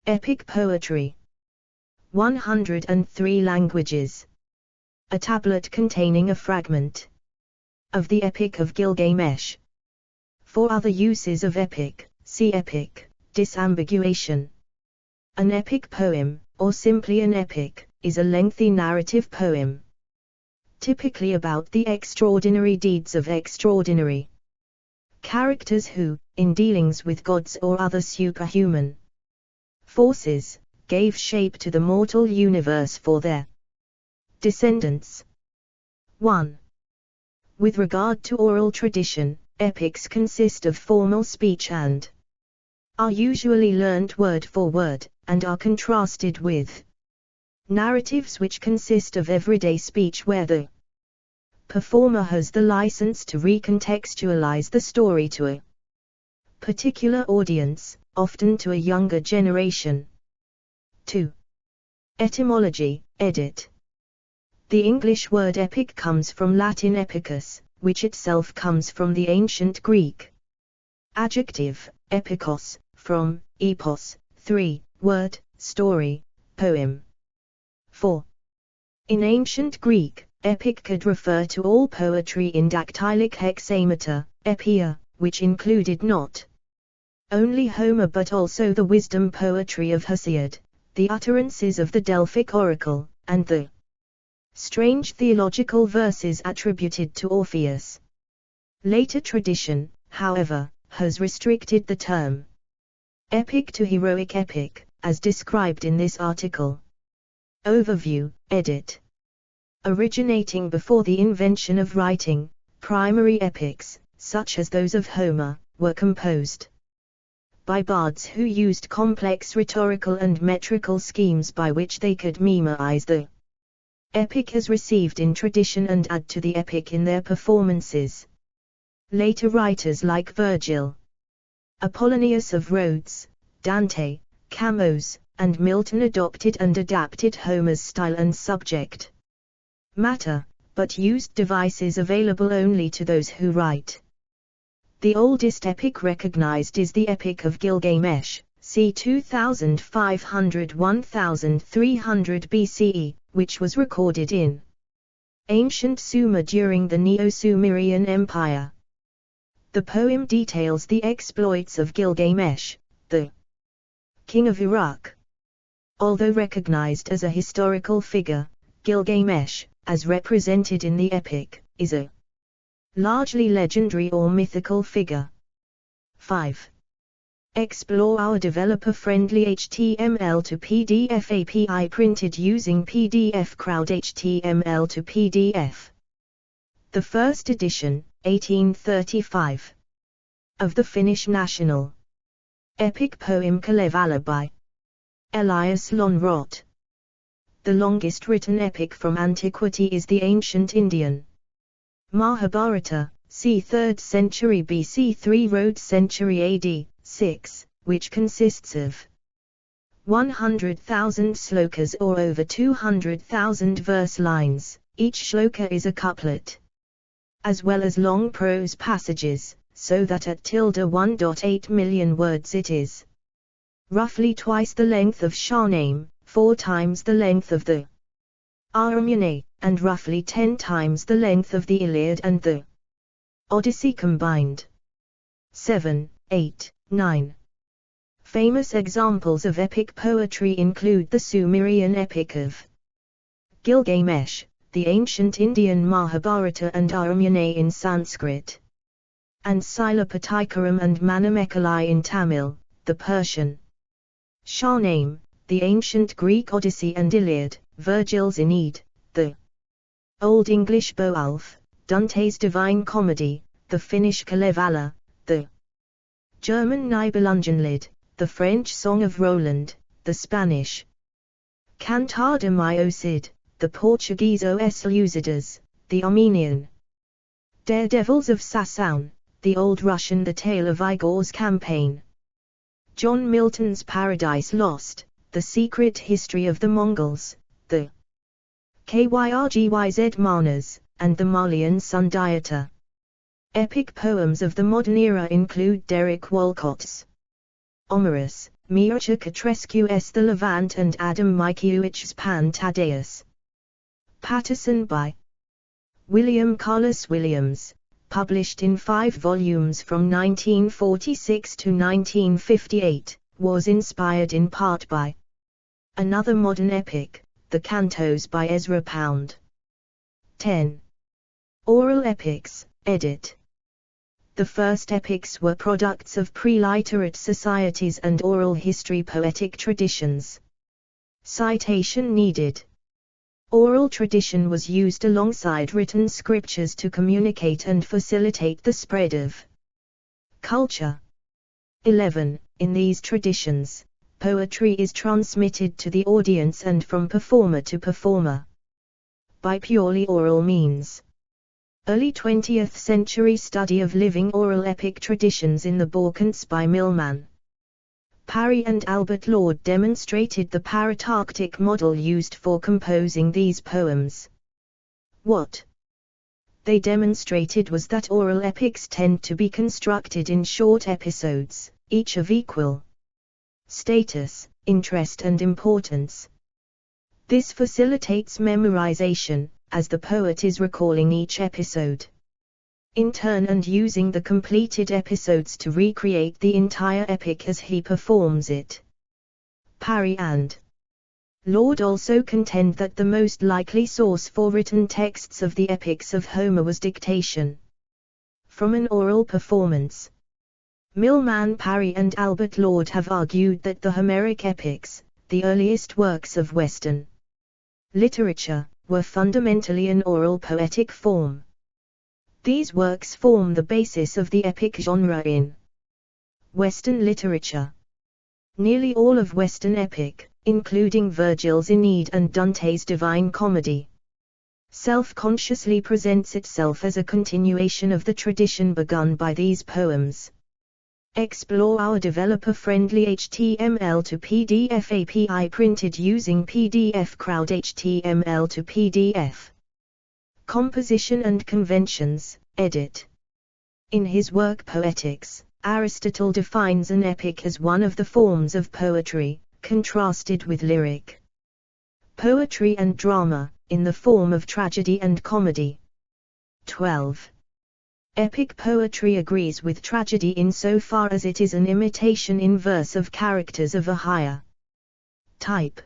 Epic poetry. 103 languages. A tablet containing a fragment of the Epic of Gilgamesh. For other uses of epic, see epic, disambiguation. An epic poem, or simply an epic, is a lengthy narrative poem, typically about the extraordinary deeds of extraordinary characters who, in dealings with gods or other superhuman forces, gave shape to the mortal universe for their descendants. 1. With regard to oral tradition, epics consist of formal speech and are usually learnt word for word, and are contrasted with narratives which consist of everyday speech where the performer has the license to recontextualize the story to a particular audience, often to a younger generation. 2. Etymology, edit. The English word epic comes from Latin epicus, which itself comes from the ancient Greek adjective, epikos, from epos, 3, word, story, poem. 4. In ancient Greek, epic could refer to all poetry in dactylic hexameter, epia, which included not only Homer but also the wisdom poetry of Hesiod, the utterances of the Delphic oracle, and the strange theological verses attributed to Orpheus. Later tradition, however, has restricted the term epic to heroic epic, as described in this article. Overview, edit. Originating before the invention of writing, primary epics, such as those of Homer, were composed by bards who used complex rhetorical and metrical schemes by which they could memorize the epic as received in tradition and add to the epic in their performances. Later writers like Virgil, Apollonius of Rhodes, Dante, Camões, and Milton adopted and adapted Homer's style and subject matter, but used devices available only to those who write. The oldest epic recognized is the Epic of Gilgamesh, c. 2500–1300 BCE, which was recorded in ancient Sumer during the Neo-Sumerian Empire. The poem details the exploits of Gilgamesh, the king of Iraq. Although recognized as a historical figure, Gilgamesh, as represented in the epic, is a largely legendary or mythical figure. 5. Explore our developer-friendly HTML to PDF API printed using PDF Crowd HTML to PDF. The first edition, 1835, of the Finnish national epic poem Kalevala by Elias Lönnrot. The longest written epic from antiquity is the ancient Indian Mahabharata, c. 3rd century BC 3rd century AD, 6, which consists of 100,000 slokas or over 200,000 verse lines. Each shloka is a couplet, as well as long prose passages, so that at 1.8 million words it is roughly twice the length of Shahnameh, 4 times the length of the Aramyana, and roughly 10 times the length of the Iliad and the Odyssey combined. 7, 8, 9. Famous examples of epic poetry include the Sumerian Epic of Gilgamesh, the ancient Indian Mahabharata and Aramyana in Sanskrit, and Silapatikaram and Manimekalai in Tamil, the Persian Shahnameh, the ancient Greek Odyssey and Iliad, Virgil's Aeneid, the Old English Beowulf, Dante's Divine Comedy, the Finnish Kalevala, the German Nibelungenlied, the French Song of Roland, the Spanish Cantar de Mayo Cid, the Portuguese Os Lusíadas, the Armenian Daredevils of Sassoon, the Old Russian The Tale of Igor's Campaign, John Milton's Paradise Lost, The Secret History of the Mongols, the Kyrgyz Manas, and the Malian Sundiata. Epic poems of the modern era include Derek Walcott's Omerus, Mircea Cătrescu's The Levant and Adam Mickiewicz Pan Tadeusz. Patterson by William Carlos Williams, published in 5 volumes from 1946 to 1958, was inspired in part by another modern epic, The Cantos by Ezra Pound. 10. Oral epics, edit. The first epics were products of pre-literate societies and oral history poetic traditions. Citation needed. Oral tradition was used alongside written scriptures to communicate and facilitate the spread of culture. 11. In these traditions, poetry is transmitted to the audience and from performer to performer by purely oral means. Early 20th century study of living oral epic traditions in the Balkans by Milman, Parry and Albert Lord demonstrated the paratarctic model used for composing these poems. What they demonstrated was that oral epics tend to be constructed in short episodes, each of equal status, interest and importance. This facilitates memorization, as the poet is recalling each episode in turn and using the completed episodes to recreate the entire epic as he performs it. Parry and Lord also contend that the most likely source for written texts of the epics of Homer was dictation from an oral performance. Milman, Parry and Albert Lord have argued that the Homeric epics, the earliest works of Western literature, were fundamentally an oral poetic form. These works form the basis of the epic genre in Western literature. Nearly all of Western epic, including Virgil's Aeneid and Dante's Divine Comedy, self-consciously presents itself as a continuation of the tradition begun by these poems. Explore our developer-friendly HTML to PDF API printed using PDF Crowd HTML to PDF. Composition and Conventions, edit. In his work Poetics, Aristotle defines an epic as one of the forms of poetry, contrasted with lyric poetry and drama, in the form of tragedy and comedy. 12. Epic poetry agrees with tragedy insofar as it is an imitation in verse of characters of a higher type.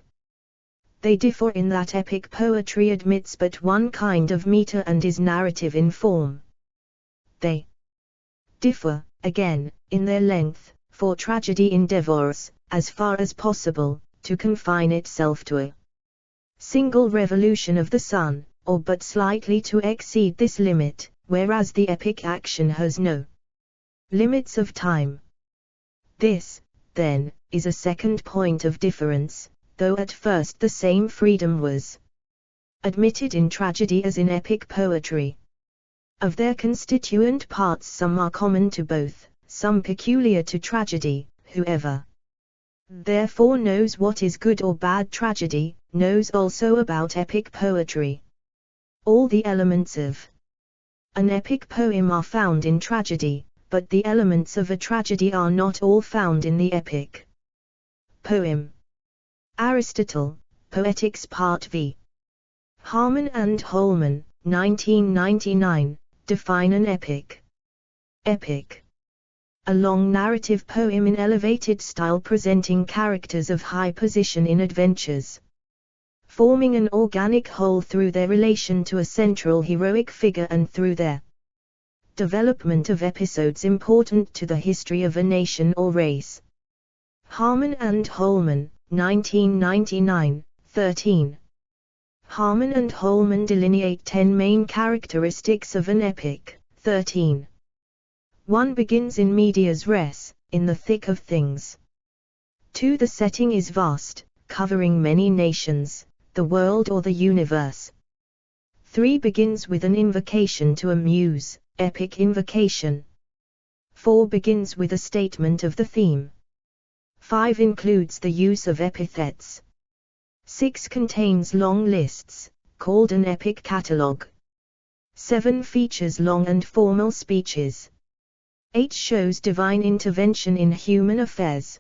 They differ in that epic poetry admits but one kind of meter and is narrative in form. They differ, again, in their length, for tragedy endeavors, as far as possible, to confine itself to a single revolution of the sun, or but slightly to exceed this limit, whereas the epic action has no limits of time. This, then, is a second point of difference, though at first the same freedom was admitted in tragedy as in epic poetry. Of their constituent parts some are common to both, some peculiar to tragedy. Whoever therefore knows what is good or bad tragedy, knows also about epic poetry. All the elements of an epic poem are found in tragedy, but the elements of a tragedy are not all found in the epic poem. Aristotle, Poetics Part V. Harman and Holman, 1999, define an epic. Epic: a long narrative poem in elevated style presenting characters of high position in adventures, forming an organic whole through their relation to a central heroic figure and through their development of episodes important to the history of a nation or race. Harman and Holman, 1999, 13. Harman and Holman delineate 10 main characteristics of an epic. 13. 1. Begins in medias res, in the thick of things. 2. The setting is vast, covering many nations, the world or the universe. 3. Begins with an invocation to a muse, epic invocation. 4. Begins with a statement of the theme. 5. Includes the use of epithets. 6. Contains long lists, called an epic catalogue. 7. Features long and formal speeches. 8. Shows divine intervention in human affairs.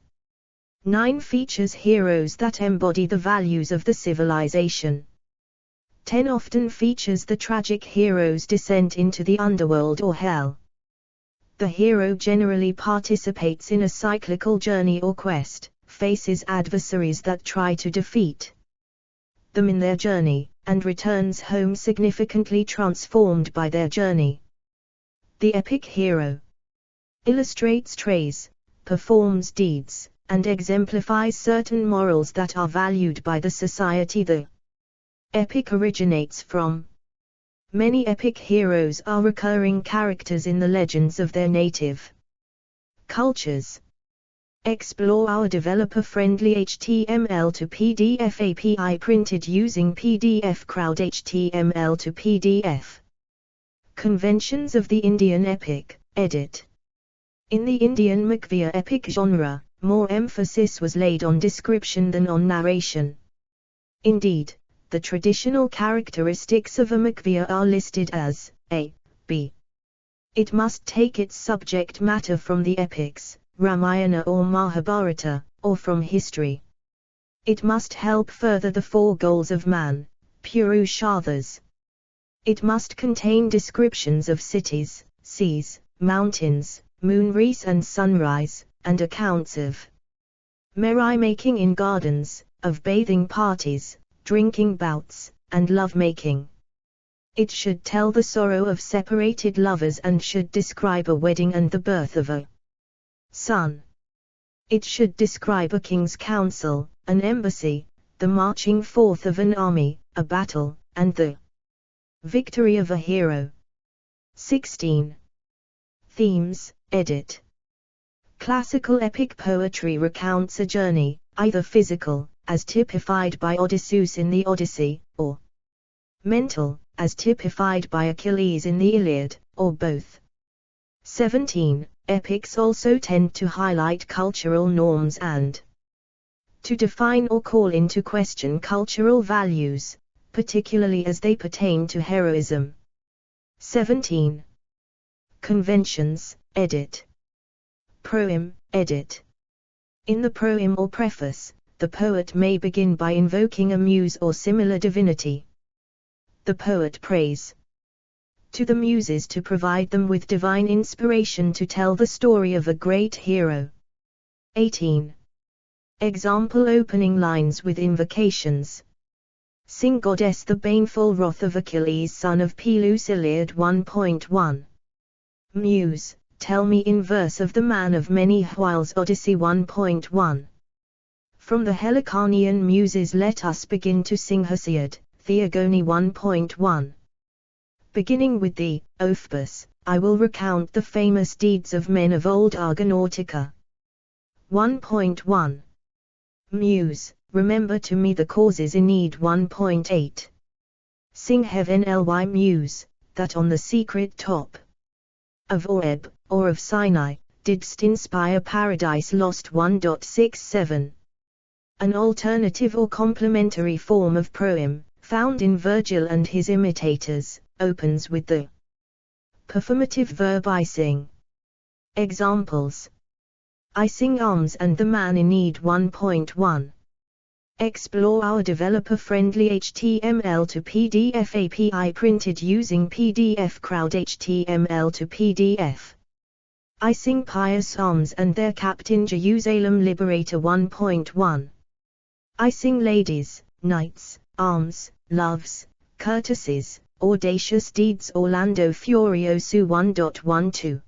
9 features heroes that embody the values of the civilization. 10 often features the tragic hero's descent into the underworld or hell. The hero generally participates in a cyclical journey or quest, faces adversaries that try to defeat them in their journey, and returns home significantly transformed by their journey. The epic hero illustrates traits, performs deeds, and exemplifies certain morals that are valued by the society the epic originates from. Many epic heroes are recurring characters in the legends of their native cultures. Explore our developer-friendly HTML to PDF API printed using PDF Crowd HTML to PDF. Conventions of the Indian epic, edit. In the Indian Makvya epic genre, more emphasis was laid on description than on narration. Indeed, the traditional characteristics of a Makvya are listed as A, B. It must take its subject matter from the epics, Ramayana or Mahabharata, or from history. It must help further the 4 goals of man, Purusharthas. It must contain descriptions of cities, seas, mountains, moonrise and sunrise, and accounts of merrymaking in gardens, of bathing parties, drinking bouts, and love-making. It should tell the sorrow of separated lovers and should describe a wedding and the birth of a son. It should describe a king's council, an embassy, the marching forth of an army, a battle, and the victory of a hero. 16. Themes, edit. Classical epic poetry recounts a journey, either physical, as typified by Odysseus in the Odyssey, or mental, as typified by Achilles in the Iliad, or both. 17. Epics also tend to highlight cultural norms and to define or call into question cultural values, particularly as they pertain to heroism. 17. Conventions, edit. Proem, edit. In the proem or preface, the poet may begin by invoking a muse or similar divinity. The poet prays to the muses to provide them with divine inspiration to tell the story of a great hero. 18. Example opening lines with invocations. Sing goddess the baneful wrath of Achilles son of Peleus Iliad 1.1. Muse, tell me in verse of the man of many whiles Odyssey 1.1. From the Heliconian muses let us begin to sing Hesiod, Theogony 1.1. Beginning with thee, Ophibus, I will recount the famous deeds of men of old Argonautica. 1.1. Muse, remember to me the causes in need 1.8. Sing heaven ly muse, that on the secret top of Oreb, or of Sinai, didst inspire paradise lost 1.67. An alternative or complementary form of proem, found in Virgil and his imitators, opens with the performative verb I sing. Examples. I sing alms and the man in need 1.1. Explore our developer-friendly HTML to PDF API printed using PDF Crowd HTML to PDF. I sing pious alms and their captain Jerusalem Liberator 1.1. I sing ladies, knights, arms, loves, courtesies, audacious deeds Orlando Furioso 1.12.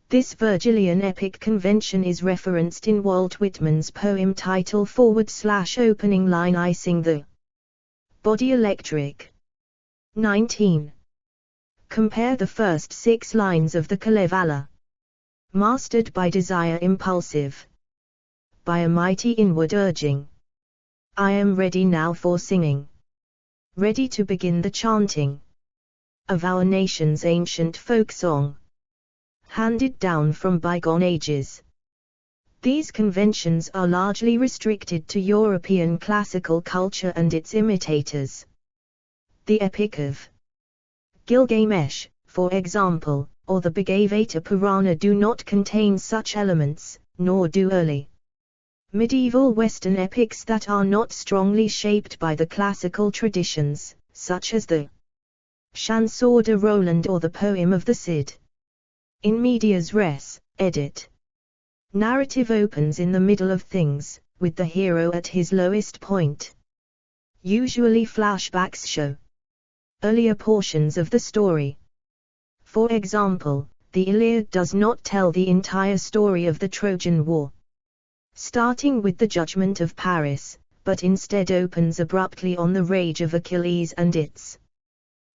This Virgilian epic convention is referenced in Walt Whitman's poem title / opening line I sing the body electric. 19. Compare the first 6 lines of the Kalevala. Mastered by desire impulsive. By a mighty inward urging. I am ready now for singing. Ready to begin the chanting of our nation's ancient folk song, handed down from bygone ages. These conventions are largely restricted to European classical culture and its imitators. The Epic of Gilgamesh, for example, or the Bhagavata Purana do not contain such elements, nor do early Medieval Western epics that are not strongly shaped by the classical traditions, such as the Chanson de Roland or the Poem of the Cid. In medias res, edit. Narrative opens in the middle of things, with the hero at his lowest point. Usually flashbacks show earlier portions of the story. For example, the Iliad does not tell the entire story of the Trojan War, starting with the judgment of Paris, but instead opens abruptly on the rage of Achilles and its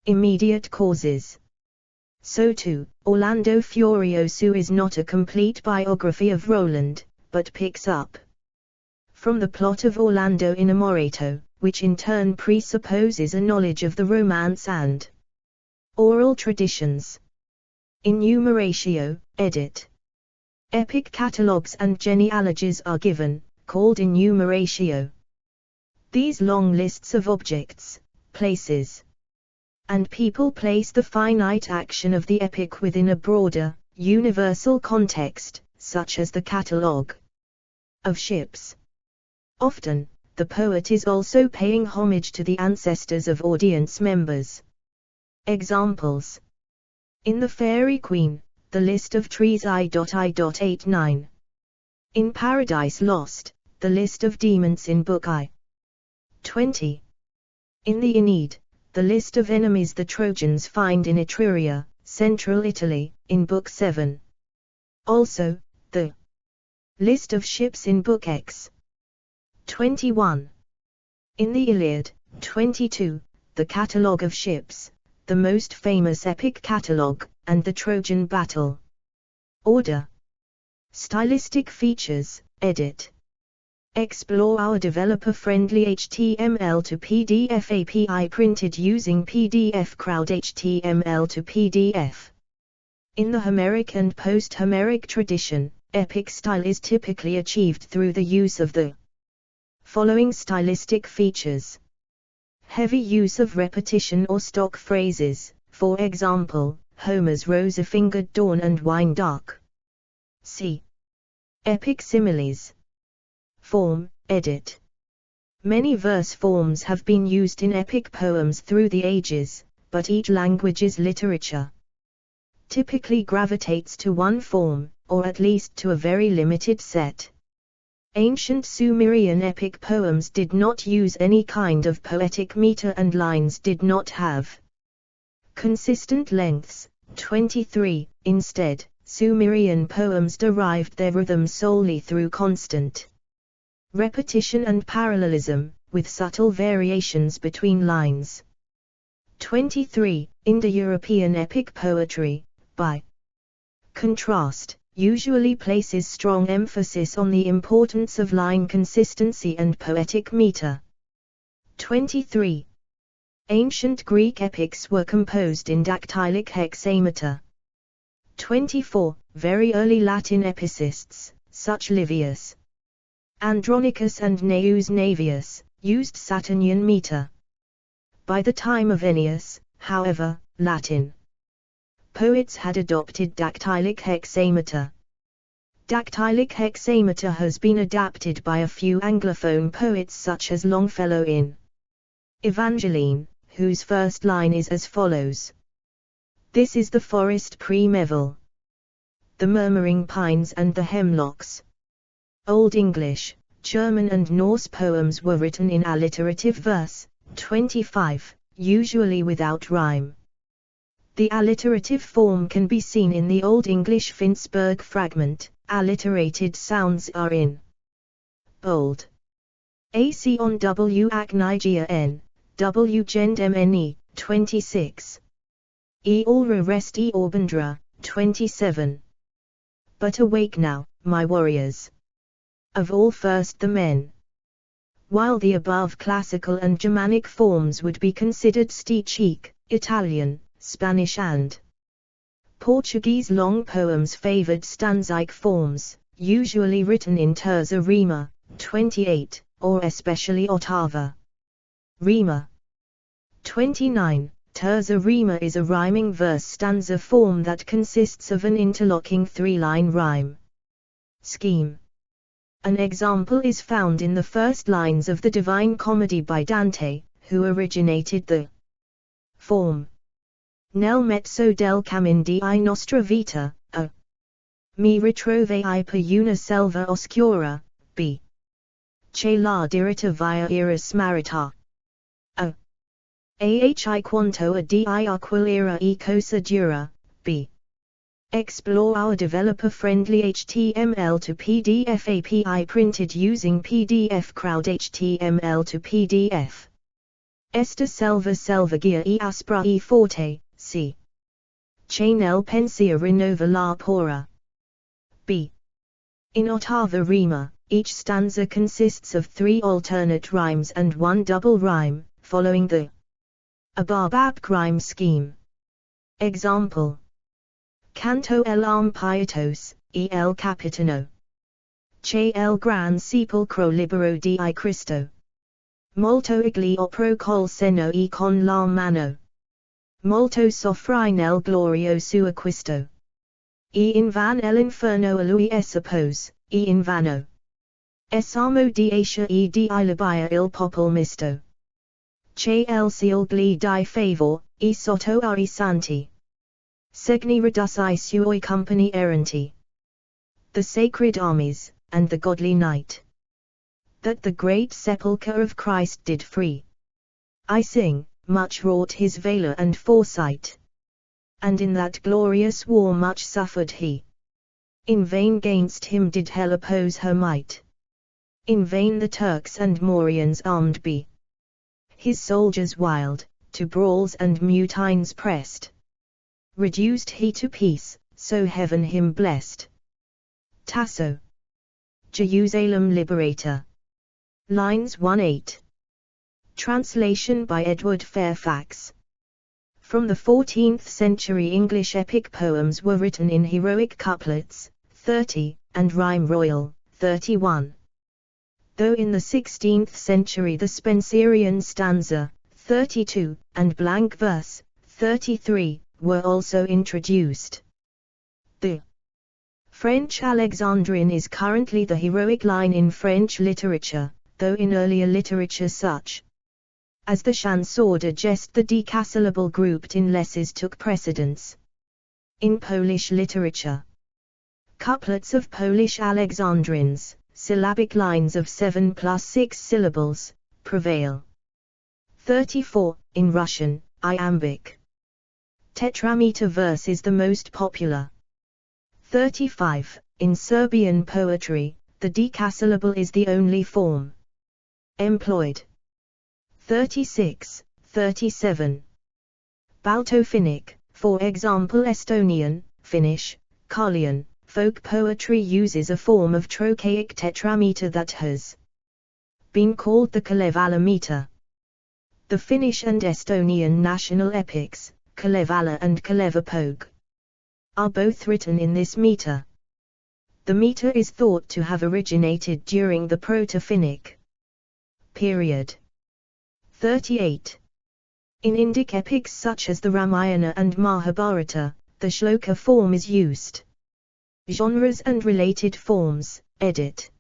immediate causes. So too, Orlando Furioso is not a complete biography of Roland, but picks up from the plot of Orlando Innamorato, which in turn presupposes a knowledge of the Romance and oral traditions. Enumeratio, edit. Epic catalogues and genealogies are given, called enumeratio. These long lists of objects, places, and people place the finite action of the epic within a broader, universal context, such as the catalogue of ships. Often, the poet is also paying homage to the ancestors of audience members. Examples. In The Fairy Queen, the list of trees I.I.89. In Paradise Lost, the list of demons in Book I. 20. In the Aeneid, the list of enemies the Trojans find in Etruria, central Italy, in Book 7. Also, the list of ships in Book X. 21. In the Iliad, 22, the catalogue of ships, the most famous epic catalogue, and the Trojan battle. Order. Stylistic features, edit. Explore our developer-friendly HTML to PDF API printed using PDF Crowd HTML to PDF. In the Homeric and post-Homeric tradition, epic style is typically achieved through the use of the following stylistic features. Heavy use of repetition or stock phrases, for example, Homer's rose-fingered dawn and wine dark. C. Epic similes. Form, edit. Many verse forms have been used in epic poems through the ages, but each language's literature typically gravitates to one form, or at least to a very limited set. Ancient Sumerian epic poems did not use any kind of poetic meter and lines did not have consistent lengths. 23. Instead, Sumerian poems derived their rhythm solely through constant repetition and parallelism, with subtle variations between lines. 23. Indo-European epic poetry, by contrast, usually places strong emphasis on the importance of line consistency and poetic meter. 23. Ancient Greek epics were composed in dactylic hexameter. 24. Very early Latin epicists, such Livius Andronicus and Gnaeus Navius, used Saturnian meter. By the time of Ennius, however, Latin poets had adopted dactylic hexameter. Dactylic hexameter has been adapted by a few Anglophone poets such as Longfellow in Evangeline, whose first line is as follows. This is the forest primeval, the murmuring pines and the hemlocks. Old English, German and Norse poems were written in alliterative verse. 25, usually without rhyme. The alliterative form can be seen in the Old English Finnsburg fragment. Alliterated sounds are in bold. AC on W ac Nigeria N, W gend MNE, 26. E alra rest E orbandra, 27. But awake now, my warriors. Of all first the men. While the above classical and Germanic forms would be considered Stichic, Italian, Spanish and Portuguese long poems favored stanzaic forms, usually written in terza rima, 28, or especially ottava rima. 29. Terza rima is a rhyming verse stanza form that consists of an interlocking three-line rhyme scheme. An example is found in the first lines of the Divine Comedy by Dante, who originated the form Nel mezzo del cammin di nostra vita, a. Mi ritrovai per una selva oscura, b. Che la diretta via era smarrita. A. Ahi quanto a di aquilera e cosa dura, b. Explore our developer-friendly HTML to PDF API printed using PDF Crowd HTML to PDF. Esta selva guia e aspra e forte, c. Che nel pensia rinnova la pora. b. In ottava rima, each stanza consists of 3 alternate rhymes and 1 double rhyme, following the above rhyme scheme. Example: Canto el Pietoso, e el Capitano. Che el gran sepolcro libero di Cristo. Molto iglio pro col seno e con la mano. Molto soffri nel glorioso acquisto. E in van l'inferno a lui es suppose, e in vano. Esamo di Asia e di Ilibia il popol misto. Che el ciel gli di favor, e sotto ai santi. Segni redus I suoi company erranti. The sacred armies, and the godly knight. That the great sepulchre of Christ did free. I sing, much wrought his valor and foresight. And in that glorious war much suffered he. In vain gainst him did hell oppose her might. In vain the Turks and Morians armed be. His soldiers wild, to brawls and mutines pressed. Reduced he to peace, so heaven him blessed. Tasso. Jerusalem Liberator. Lines 1-8. Translation by Edward Fairfax. From the 14th century English epic poems were written in heroic couplets, 30, and rhyme royal, 31. Though in the 16th century the Spenserian stanza, 32, and blank verse, 33, were also introduced. The French Alexandrine is currently the heroic line in French literature, though in earlier literature such as the chanson de geste the decasyllable grouped in lesses took precedence. In Polish literature, couplets of Polish Alexandrines, syllabic lines of 7 plus 6 syllables, prevail. 34. In Russian, iambic tetrameter verse is the most popular. 35. In Serbian poetry, the decasyllable is the only form employed. 36, 37. Baltofinic, for example Estonian, Finnish, Karelian, folk poetry uses a form of trochaic tetrameter that has been called the Kalevala meter. The Finnish and Estonian national epics, Kalevala and Kalevapoeg, are both written in this meter. The meter is thought to have originated during the Proto-Finnic period. 38. In Indic epics such as the Ramayana and Mahabharata, the shloka form is used. Genres and related forms, edit.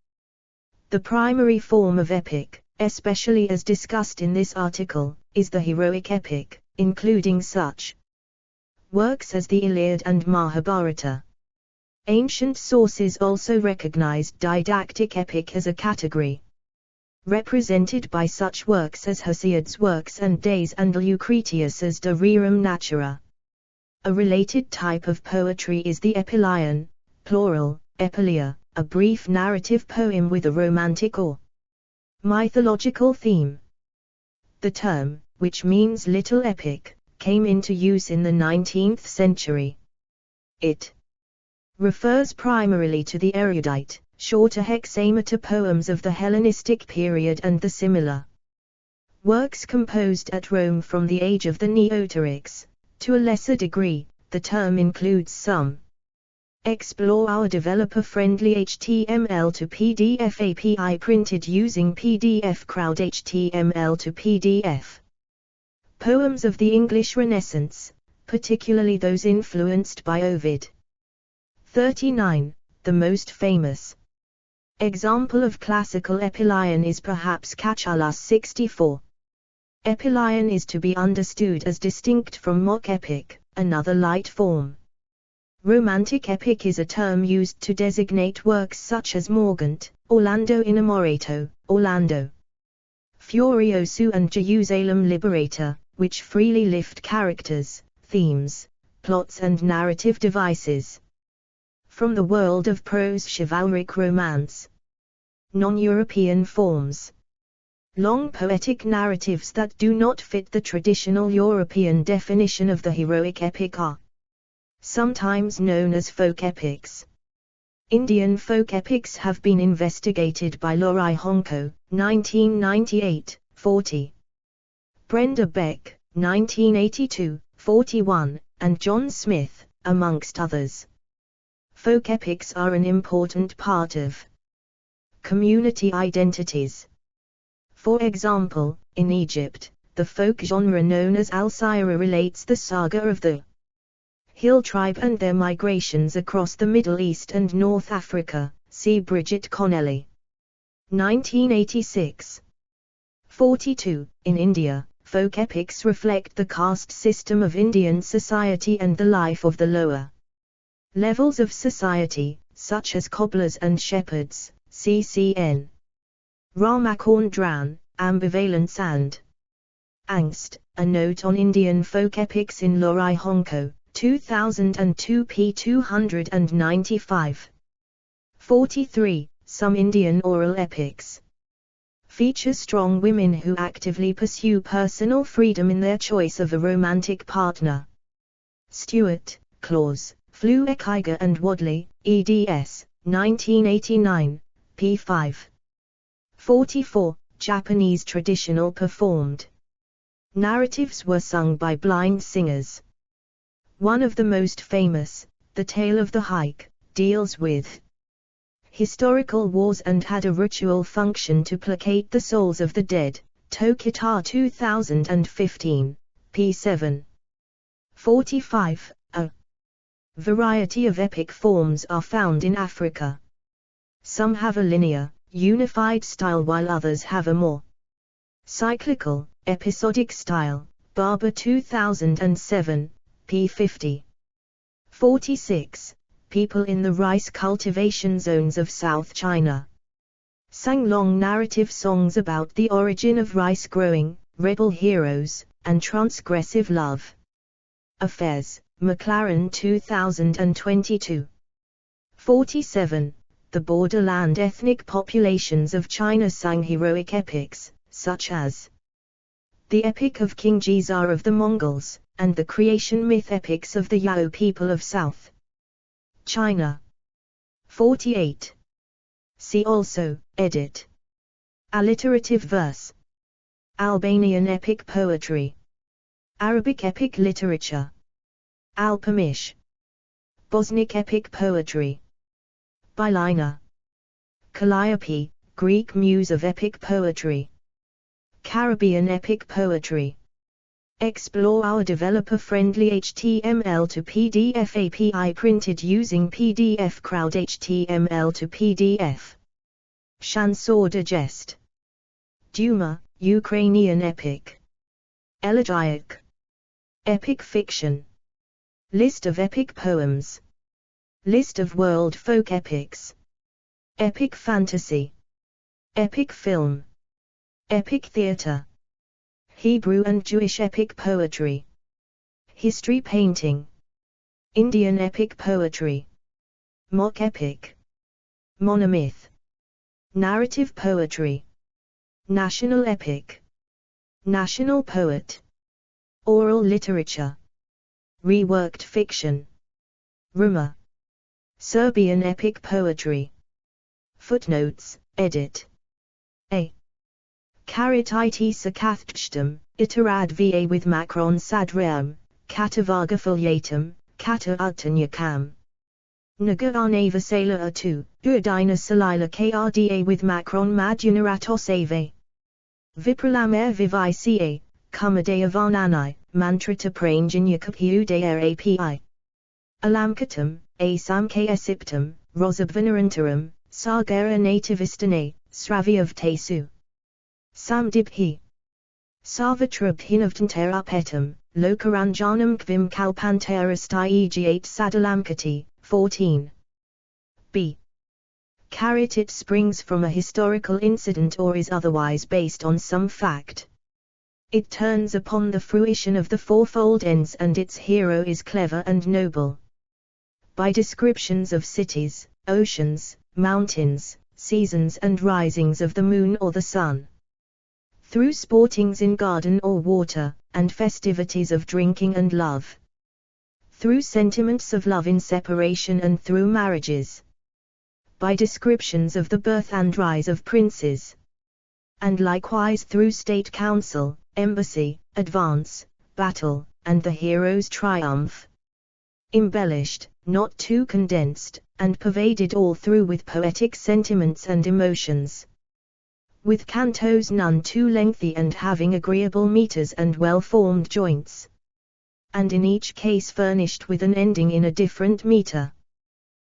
The primary form of epic, especially as discussed in this article, is the heroic epic, including such works as the Iliad and Mahabharata. Ancient sources also recognized didactic epic as a category, represented by such works as Hesiod's works and Days and Lucretius's De Rerum Natura. A related type of poetry is the epyllion, plural, epilia, a brief narrative poem with a romantic or mythological theme. The term, which means little epic, came into use in the 19th century. It refers primarily to the erudite, shorter hexameter poems of the Hellenistic period and the similar works composed at Rome from the age of the Neoterics. To a lesser degree, the term includes some. Explore our developer-friendly HTML to PDF API printed using PDF Crowd HTML to PDF. Poems of the English Renaissance, particularly those influenced by Ovid. 39. The most famous Example of classical epilion is perhaps Catullus 64. Epilion is to be understood as distinct from mock epic, another light form. Romantic epic is a term used to designate works such as Morgante, Orlando Innamorato, Orlando Furioso and Jerusalem Liberator, which freely lift characters, themes, plots and narrative devices from the world of prose chivalric romance. Non-European forms. Long poetic narratives that do not fit the traditional European definition of the heroic epic are sometimes known as folk epics. Indian folk epics have been investigated by Laurie Honko, 1998, 40. Brenda Beck, 1982, 41, and John Smith, amongst others. Folk epics are an important part of community identities. For example, in Egypt, the folk genre known as Al-Sira relates the saga of the Hill tribe and their migrations across the Middle East and North Africa, see Bridget Connelly. 1986. 42. In India, folk epics reflect the caste system of Indian society and the life of the lower levels of society, such as cobblers and shepherds, ccn. Ramakondran, Ambivalence and Angst, a note on Indian folk epics in Laurie Honko, 2002 p. 295. 43. Some Indian oral epics feature strong women who actively pursue personal freedom in their choice of a romantic partner. Stewart, Claus, Flueckiger and Wadley, eds. 1989, p. 5. 44. Japanese traditional performed narratives were sung by blind singers. One of the most famous, The Tale of the Hike, deals with historical wars and had a ritual function to placate the souls of the dead. Tokita 2015, p. 7. 45. A variety of epic forms are found in Africa. Some have a linear, unified style while others have a more cyclical, episodic style. Barber 2007, p. 50. 46. People in the rice cultivation zones of South China sang long narrative songs about the origin of rice growing, rebel heroes, and transgressive love affairs. McLaren 2022. 47. The borderland ethnic populations of China sang heroic epics, such as the Epic of King Jizar of the Mongols, and the creation myth epics of the Yao people of South China. 48. See also, edit. Alliterative verse. Albanian epic poetry. Arabic epic literature. Alpamish. Bosniak epic poetry. Bylina. Calliope, Greek muse of epic poetry. Caribbean epic poetry. Explore our developer-friendly HTML to PDF API printed using PDF Crowd HTML to PDF. Chansor Digest. Duma, Ukrainian epic. Elegiac. Epic fiction. List of epic poems. List of world folk epics. Epic fantasy. Epic film. Epic theater. Hebrew and Jewish epic poetry. History painting. Indian epic poetry. Mock epic. Monomyth. Narrative poetry. National epic. National poet. Oral literature. Reworked fiction. Rumor. Serbian epic poetry. Footnotes, edit. A. Karit it sakathstum, iterad va with macron sadreum, katavaga foliatum, kata utanyakam. Nagarana vasala atu, uadina salila krda with macron madunaratos ave. Vipralam vivi ca, kumadea varnani, mantrata pranjanyakapudair api. Alamkatam, asam ksiptum, rosabvanarantaram, Sagara nativistane, Sravyavtesu. Samdibhi. Sarvatrabhinavtanterapetum, Lokaranjanam kvim kalpanterastai 8 14. B. It springs from a historical incident or is otherwise based on some fact. It turns upon the fruition of the fourfold ends and its hero is clever and noble. By descriptions of cities, oceans, mountains, seasons and risings of the moon or the sun. Through sportings in garden or water, and festivities of drinking and love. Through sentiments of love in separation and through marriages. By descriptions of the birth and rise of princes. And likewise through state council, embassy, advance, battle, and the hero's triumph. Embellished, not too condensed, and pervaded all through with poetic sentiments and emotions. With cantos none too lengthy and having agreeable meters and well-formed joints. And in each case furnished with an ending in a different meter.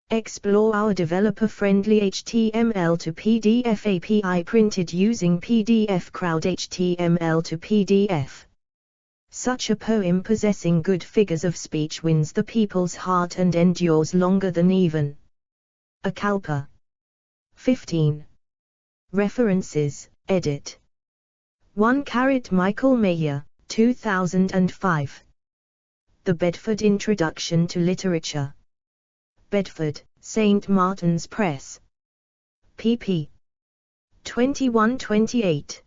Explore our developer-friendly HTML to PDF API printed using PDF Crowd HTML to PDF. Such a poem possessing good figures of speech wins the people's heart and endures longer than even a kalpa. 15. References, edit. 1. Michael Mayer, 2005. The Bedford Introduction to Literature. Bedford, St. Martin's Press. pp. 21-28.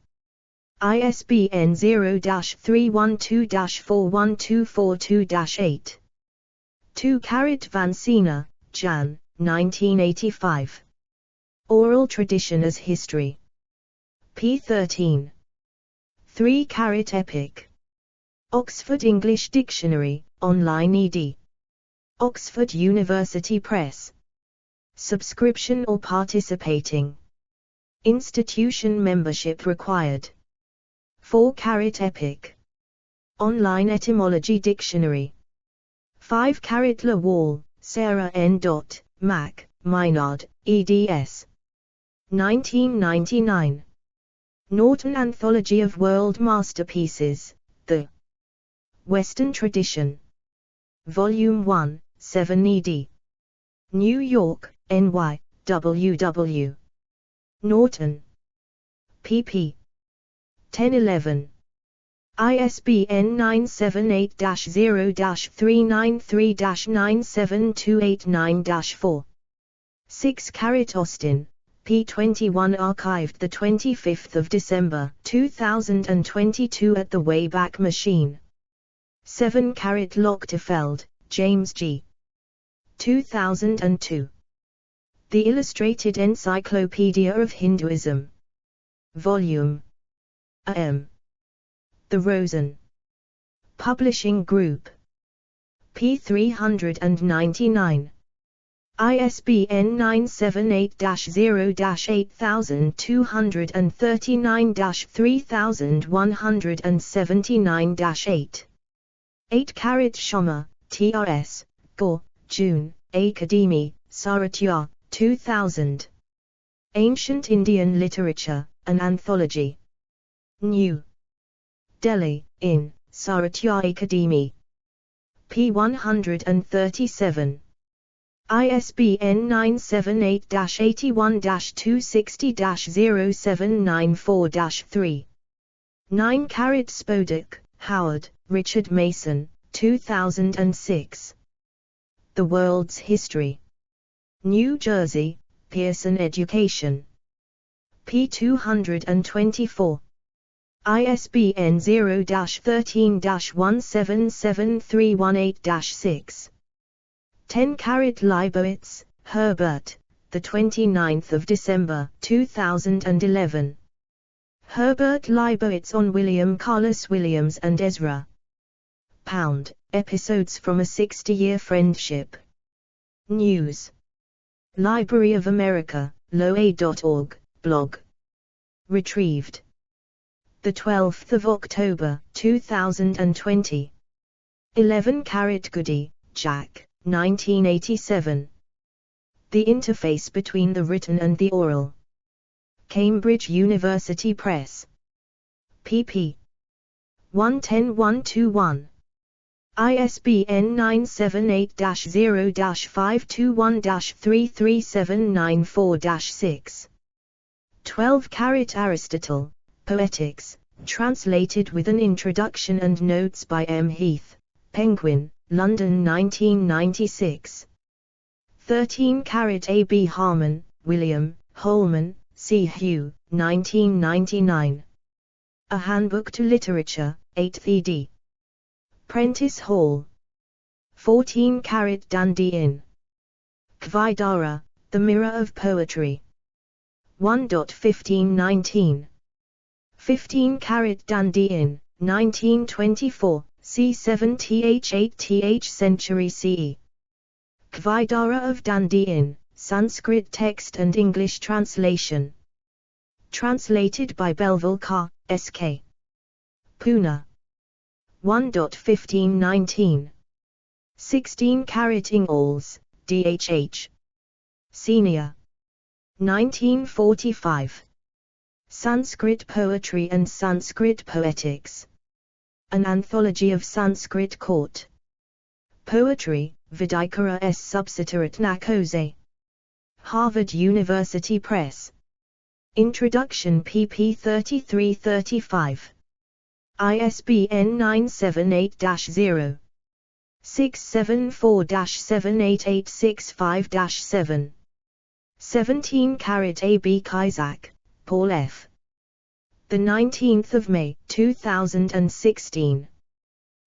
ISBN 0-312-41242-8. 2. Vansina, Jan, 1985. Oral Tradition as History. p. 13. 3. Epic. Oxford English Dictionary, online ed. Oxford University Press. Subscription or participating. Institution membership required. 4. Epic. Online Etymology Dictionary. 5. La Wall, Sarah N. Mac, Maynard, eds. 1999. Norton Anthology of World Masterpieces, The Western Tradition. Volume 1, 7 ed. New York, NY, W.W. Norton. pp. 10-11. ISBN 978-0-393-97289-4. 6. Austin, p. 21. Archived 25 December 2022 at the Wayback Machine. 7. Lochtefeld, James G. 2002. The Illustrated Encyclopedia of Hinduism. Volume A.M. The Rosen Publishing Group. p. 399. ISBN 978-0-8239-3179-8. 8. Sharma, T.R.S., Gore, June, Akademi, Saratya, 2000. Ancient Indian Literature, an Anthology. New Delhi, in Saratya Akademi. p. 137. ISBN 978-81-260-0794-3. 9. Spodek, Howard, Richard Mason, 2006. The World's History. New Jersey, Pearson Education. p. 224. ISBN 0-13-177318-6. 10. Leibowitz, Herbert, the 29th of December 2011. Herbert Leibowitz on William Carlos Williams and Ezra Pound, Episodes from a 60-Year Friendship. News. Library of America, loa.org, blog. Retrieved. 12 October 2020. 11. Goody, Jack, 1987. The interface between the written and the oral. Cambridge University Press. pp. 110-121. ISBN 978-0-521-33794-6. 12 Aristotle, Poetics, translated with an introduction and notes by M. Heath, Penguin, London 1996. 13 A. B. Harman, William, Holman, C. Hugh, 1999. A Handbook to Literature, 8th ed. Prentice Hall. 14 Dundee Inn. Kvaidara, The Mirror of Poetry. 1.1519. 15 Dundee Inn, 1924, c. 7th-8th century CE. Kvaidara of Dundee Inn, Sanskrit text and English translation. Translated by Belville Kar, S.K. Pune. 1.1519. 16 Ingalls, D.H.H. Senior. 1945. Sanskrit Poetry and Sanskrit Poetics. An Anthology of Sanskrit Court Poetry, Vidikara S. Subsidiaritnakose. Harvard University Press. Introduction pp 33-35. ISBN 978-0. 674-78865-7. 17 A. B. Kaisak, Paul F. 19 May 2016.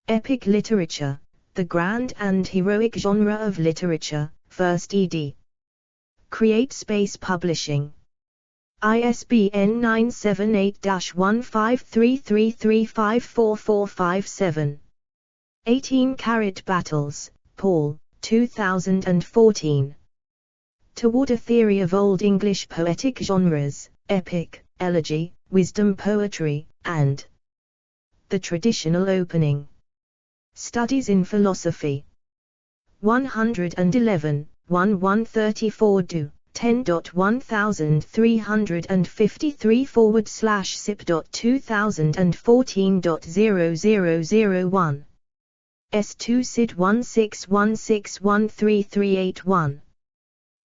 Epic Literature, the Grand and Heroic Genre of Literature, 1st ed. Create Space Publishing. ISBN 978-1533354457. 18 Battles, Paul, 2014. Toward a Theory of Old English Poetic Genres, Epic, Elegy, Wisdom Poetry, and the Traditional Opening. Studies in Philosophy. 111, 134 do. 10.1353/sip.2014.0001. S2 SID 1616133881.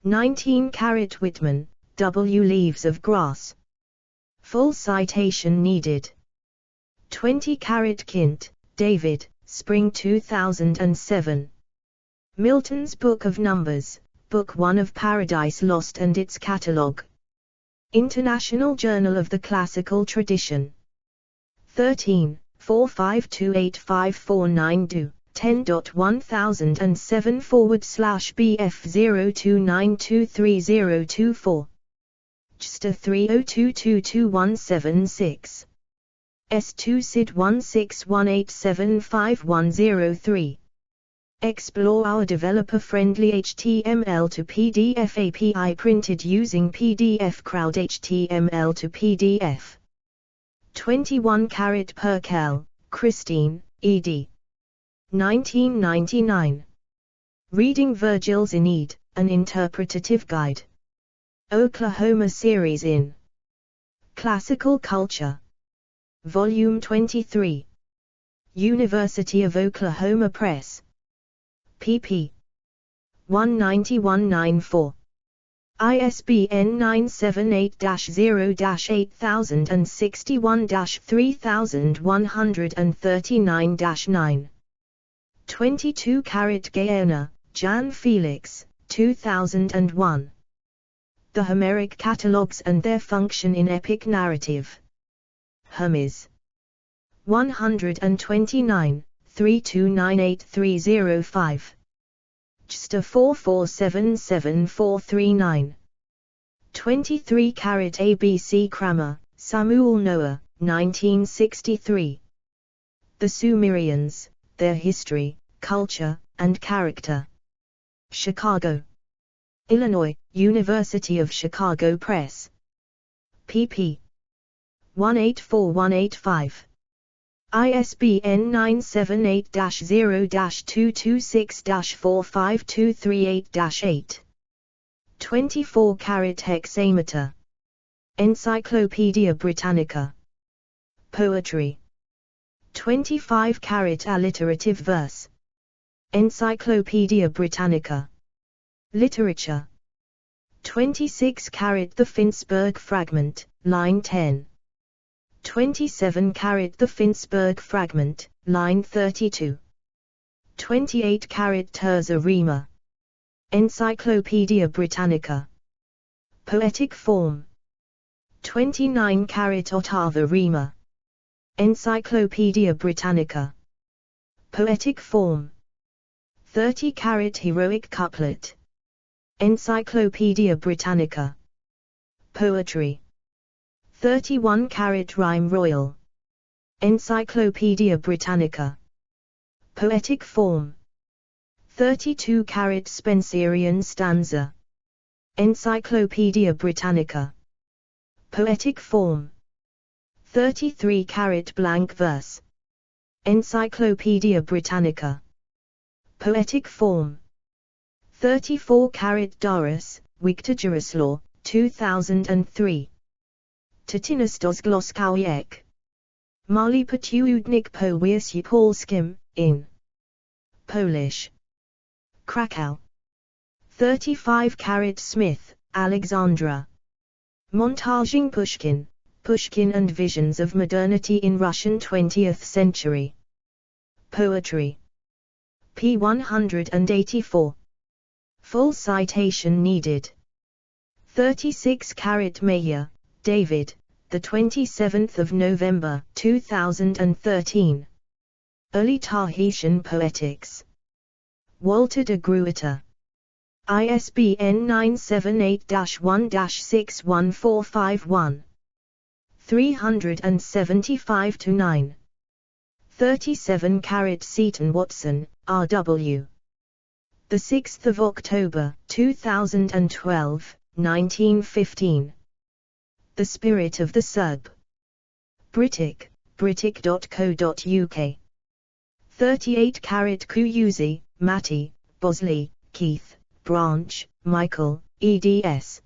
19 Whitman, W. Leaves of Grass. Full citation needed. 20 Kint, David, Spring 2007. Milton's Book of Numbers, Book 1 of Paradise Lost and its Catalogue. International Journal of the Classical Tradition. 13, 452854 do. 10.1007/BF02923024. JSTA 302222176. S2 SID 1618751003. Explore our developer-friendly HTML to PDF API printed using PDF Crowd HTML to PDF. 21 Perkel, Christine, ed. 1999. Reading Virgil's Aeneid, An Interpretative Guide. Oklahoma Series in Classical Culture. Volume 23. University of Oklahoma Press. pp. 191-94. ISBN 978-0-8061-3139-9. 22 Gaona, Jan Felix, 2001. The Homeric Catalogues and Their Function in Epic Narrative. Hermes. 129, 3298305. JSTA 4477439. 23 ABC Cramer, Samuel Noah, 1963. The Sumerians, Their History, Culture, and Character. Chicago, Illinois, University of Chicago Press. pp. 184185. ISBN 978-0-226-45238-8. 24 carat hexameter. Encyclopedia Britannica. Poetry. 25 carat alliterative verse. Encyclopedia Britannica. Literature. 26 carat the Finnsburg fragment, line 10. 27 carat the Finnsburg fragment, line 32. 28 carat terza rima. Encyclopedia Britannica. Poetic form. 29 carat ottava rima. Encyclopedia Britannica. Poetic form. 30 carat heroic couplet. Encyclopedia Britannica. Poetry. 31 carat rhyme royal. Encyclopedia Britannica. Poetic form. 32 carat Spenserian stanza. Encyclopedia Britannica. Poetic form. 33 carat blank verse. Encyclopedia Britannica. Poetic form. 34 carat Doris, Wiktigeruslaw, 2003. Tatinastos Gloskaujek. Mali Potiudnik Powiesy Polskim, in Polish. Krakow. 35 carat Smith, Alexandra. Montaging Pushkin, Pushkin and Visions of Modernity in Russian 20th Century. Poetry. p. 184. Full citation needed. 36 carat Mayer, David, the 27th of November, 2013. Early Tahitian Poetics. Walter de Gruyter. ISBN 978-1-61451. 375-9. 37 carat Seaton Watson, R.W. The 6th of October, 2012, 1915. The Spirit of the Serb. Britic, britic.co.uk. 38 carat Kuyuzi, Matty, Bosley, Keith, Branch, Michael, eds.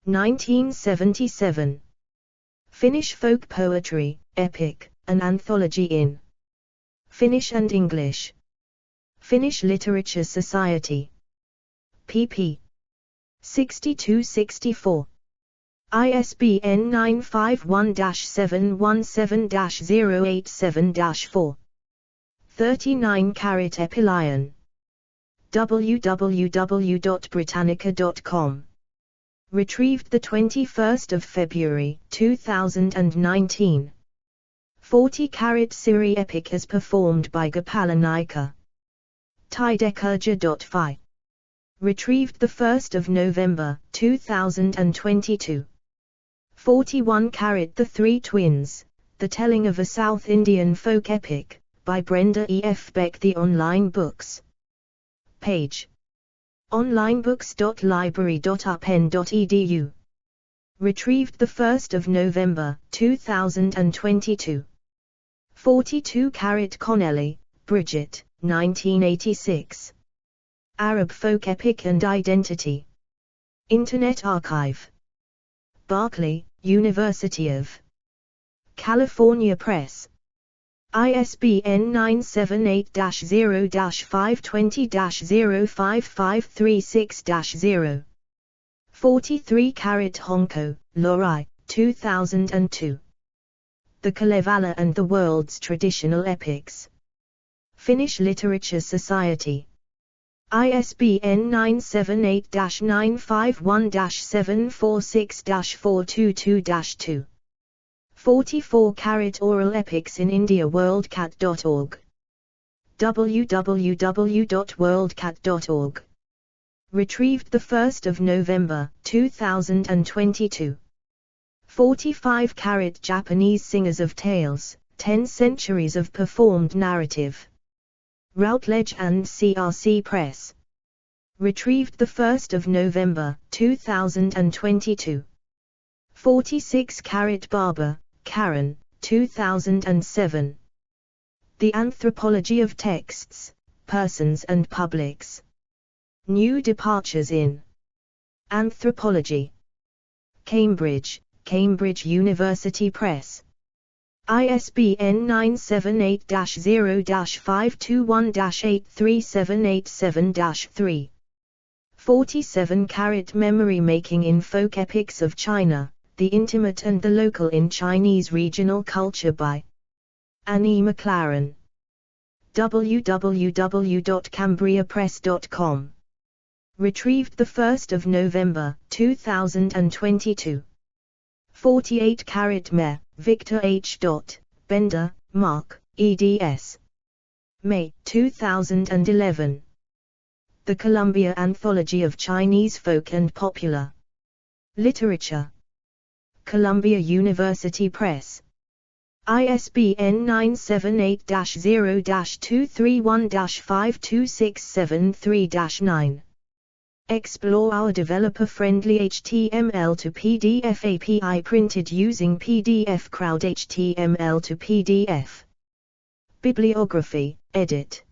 1977. Finnish folk poetry, epic, an anthology in Finnish and English. Finnish Literature Society. pp. 62-64. ISBN 951-717-087-4. 39 carat Epilion. www.britannica.com. Retrieved 21 February 2019. 40 carat Siri epic as performed by Gopalanika. Tidekurja.fi. Retrieved 1 November 2022. 41 carat The Three Twins, The Telling of a South Indian Folk Epic, by Brenda E. F. Beck. The Online Books page. onlinebooks.library.upenn.edu. Retrieved 1 November 2022. 42 carat Connelly, Bridget, 1986. Arab Folk Epic and Identity. Internet Archive. Berkeley, University of California Press. ISBN 978-0-520-05536-0. 43 carat Honko, Lorai, 2002. The Kalevala and the World's Traditional Epics. Finnish Literature Society. ISBN 978-951-746-422-2. 44 carat Oral Epics in India. worldcat.org. www.worldcat.org. Retrieved 1 November 2022. 45 carat Japanese Singers of Tales, 10 Centuries of Performed Narrative. Routledge and CRC Press. Retrieved 1 November 2022. 46 carat Barber, Karen, 2007. The Anthropology of Texts, Persons and Publics. New Departures in Anthropology. Cambridge, Cambridge University Press. ISBN 978-0-521-83787-3. 47 Memory Making in Folk Epics of China, the Intimate and the Local in Chinese Regional Culture by Annie McLaren. www.cambriapress.com. Retrieved 1 November 2022. 48 Me, Victor H. Bender, Mark, eds. May 2011. The Columbia Anthology of Chinese Folk and Popular Literature. Columbia University Press. ISBN 978-0-231-52673-9. Explore our developer-friendly HTML to PDF API printed using PDF Crowd HTML to PDF. Bibliography, edit.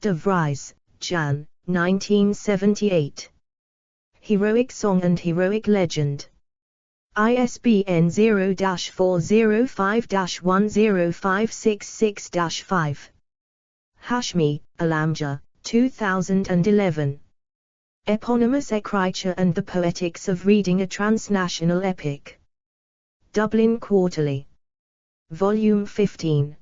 De Vries, Jan, 1978. Heroic Song and Heroic Legend. ISBN 0-405-10566-5. Hashmi, Alamja, 2011. Eponymous Ekricha and the Poetics of Reading a Transnational Epic. Dublin Quarterly. Volume 15.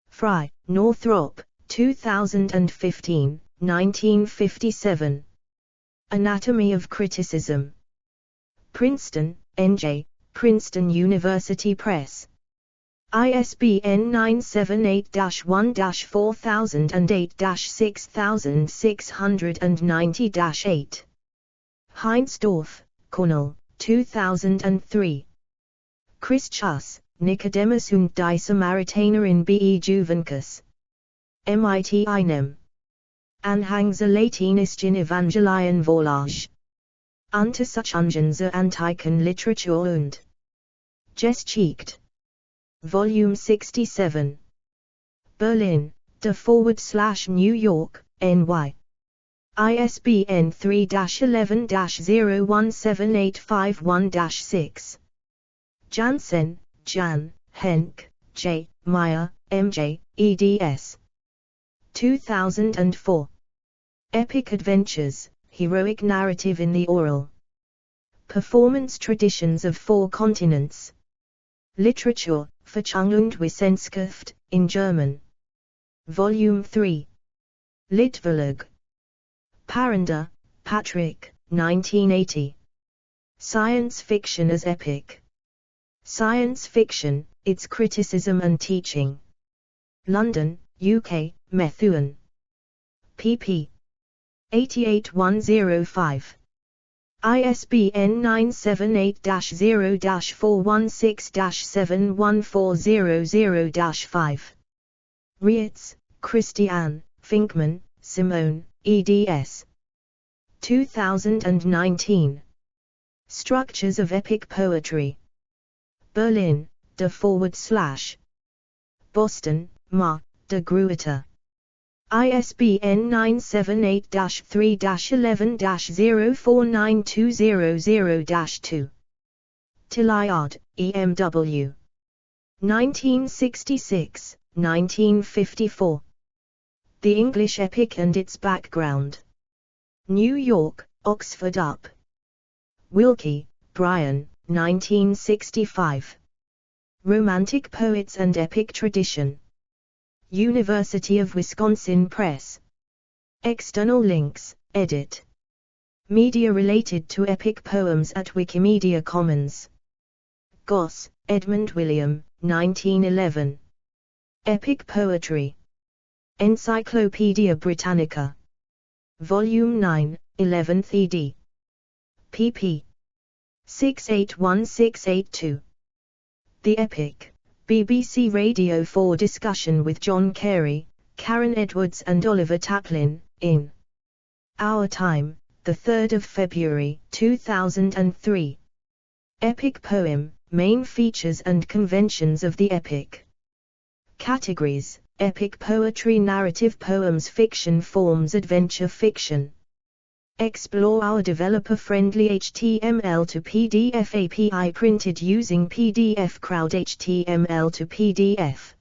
Fry, Northrop, 2015, 1957. Anatomy of Criticism. Princeton, N.J., Princeton University Press. ISBN 978-1-4008-6690-8. Heinsdorf, Cornel, 2003. Christus, Nicodemus und die Samaritaner in B. E. Juvencus. MIT einem. Anhang zur latinischen Evangelien Vorlage. Untersuchungen zur antiken Literatur und Geschichte. Volume 67. Berlin, /New York, NY. ISBN 3-11-017851-6. Jansen, Jan, Henk, J., Meyer, M.J., eds. 2004. Epic Adventures, Heroic Narrative in the Oral Performance Traditions of Four Continents. Literature, Forschung und Wissenschaft, in German. Volume 3. Litverlag. Parender, Patrick, 1980. Science Fiction as Epic. Science Fiction, Its Criticism and Teaching. London, UK, Methuen. pp. 88105. ISBN 978-0-416-71400-5. Rietz, Christiane, Finkman, Simone, eds. 2019. Structures of Epic Poetry. Berlin, Boston, Ma, de Gruyter. ISBN 978-3-11-049200-2. Tilliard, EMW. 1966, 1954. The English Epic and Its Background. New York, Oxford Up. Wilkie, Brian, 1965. Romantic Poets and Epic Tradition. University of Wisconsin Press. External links, edit. Media related to epic poems at Wikimedia Commons. Goss, Edmund William, 1911. Epic Poetry. Encyclopaedia Britannica. Volume 9, 11th ed. pp. 681682. The Epic. BBC Radio 4 discussion with John Carey, Karen Edwards and Oliver Taplin, in Our Time, 3 February 2003. Epic Poem, Main Features and Conventions of the Epic. Categories: Epic Poetry, Narrative Poems, Fiction Forms, Adventure Fiction. Explore our developer-friendly HTML to PDF API printed using PDF Crowd HTML to PDF.